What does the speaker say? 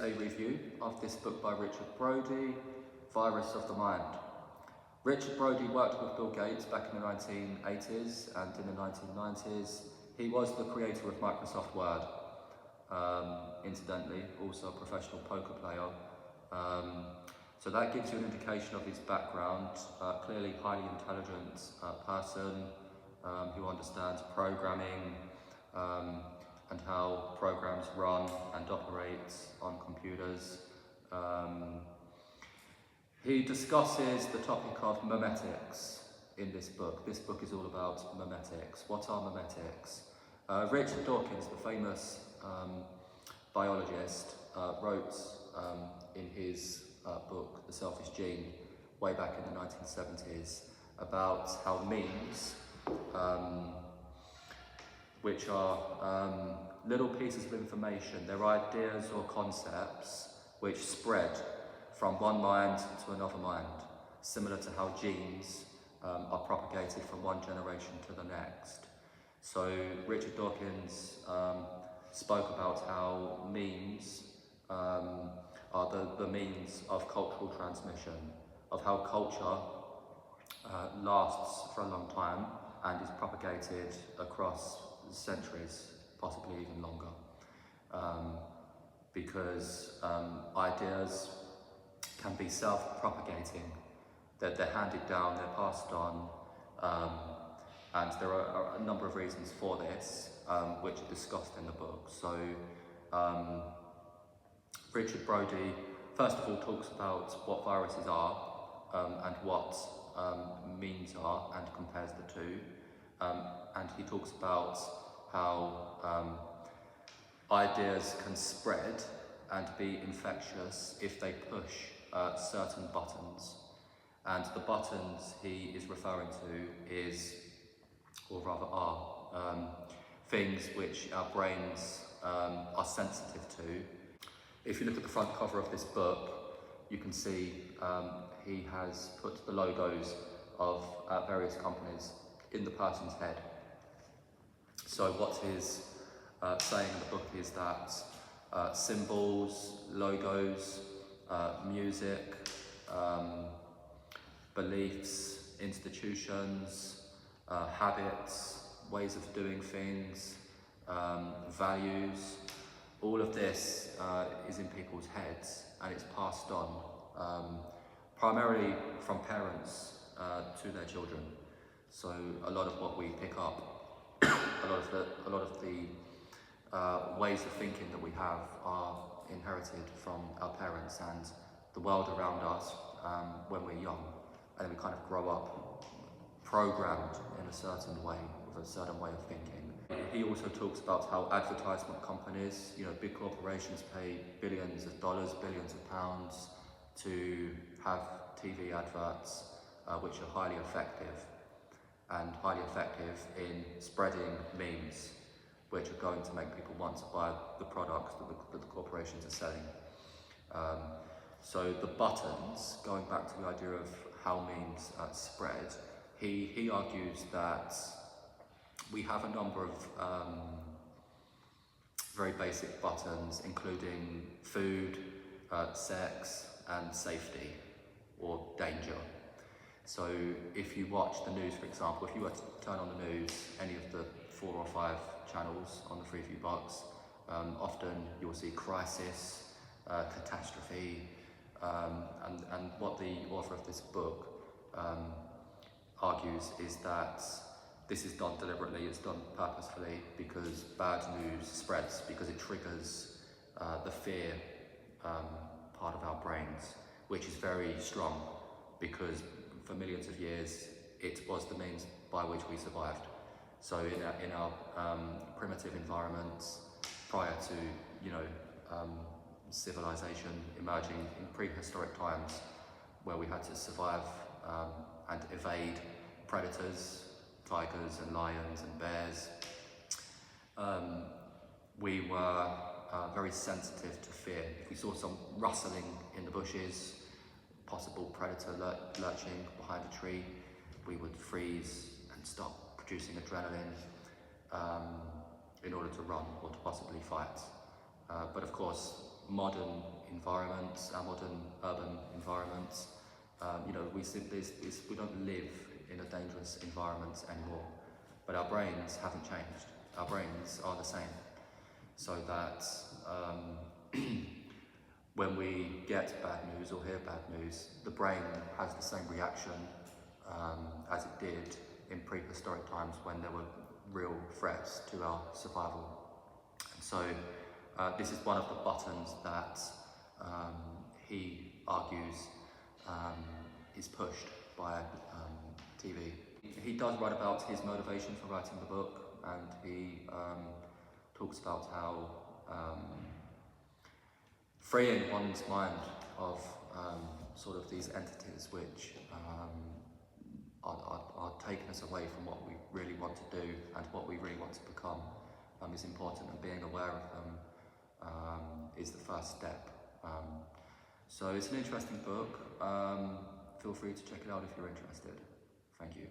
a review of this book by Richard Brodie, Virus of the Mind. Richard Brodie worked with Bill Gates back in the 1980s and in the 1990s. He was the creator of Microsoft Word, incidentally, also a professional poker player. So that gives you an indication of his background. Clearly highly intelligent person who understands programming and how programs run and operate on computers. He discusses the topic of memetics in this book. This book is all about memetics. What are memetics? Richard Dawkins, the famous biologist, wrote in his book, The Selfish Gene, way back in the 1970s, about how memes, which are little pieces of information, they're ideas or concepts which spread from one mind to another mind, similar to how genes are propagated from one generation to the next. So Richard Dawkins spoke about how memes are the means of cultural transmission, of how culture lasts for a long time and is propagated across centuries, possibly even longer, because ideas can be self-propagating, that they're handed down, they're passed on, and there are a number of reasons for this, which are discussed in the book. So Richard Brodie, first of all, talks about what viruses are and what memes are, and compares the two. And he talks about how ideas can spread and be infectious if they push certain buttons. And the buttons he is referring to is, or rather are, things which our brains are sensitive to. If you look at the front cover of this book, you can see he has put the logos of various companies in the person's head. So what he's saying in the book is that symbols, logos, music, beliefs, institutions, habits, ways of doing things, values, all of this is in people's heads, and it's passed on primarily from parents to their children. So a lot of what we pick up, a lot of the ways of thinking that we have are inherited from our parents and the world around us when we're young, and then we kind of grow up programmed in a certain way, with a certain way of thinking. He also talks about how advertisement companies, big corporations pay billions of dollars, billions of pounds to have TV adverts which are highly effective in spreading memes, which are going to make people want to buy the products that the corporations are selling. So the buttons, going back to the idea of how memes spread, he argues that we have a number of very basic buttons, including food, sex, and safety, or danger. So if you watch the news, for example, if you were to turn on the news, any of the 4 or 5 channels on the Freeview box, often you'll see crisis, catastrophe, and what the author of this book argues is that this is done deliberately, it's done purposefully, because bad news spreads, because it triggers the fear part of our brains, which is very strong, because for millions of years it was the means by which we survived. So in our primitive environments, prior to civilization emerging in prehistoric times, where we had to survive and evade predators, tigers and lions and bears, we were very sensitive to fear. If we saw some rustling in the bushes, possible predator lurching behind a tree, we would freeze and stop producing adrenaline in order to run or to possibly fight. But of course, modern environments, our modern urban environments. You know, we don't live in a dangerous environment anymore, but our brains haven't changed. Our brains are the same, so that when we get bad news or hear bad news, the brain has the same reaction as it did in prehistoric times when there were real threats to our survival. And so this is one of the buttons that he argues is pushed by TV. He does write about his motivation for writing the book, and he talks about how freeing one's mind of sort of these entities which are taking us away from what we really want to do and what we really want to become is important, and being aware of them is the first step. So it's an interesting book. Feel free to check it out if you're interested. Thank you.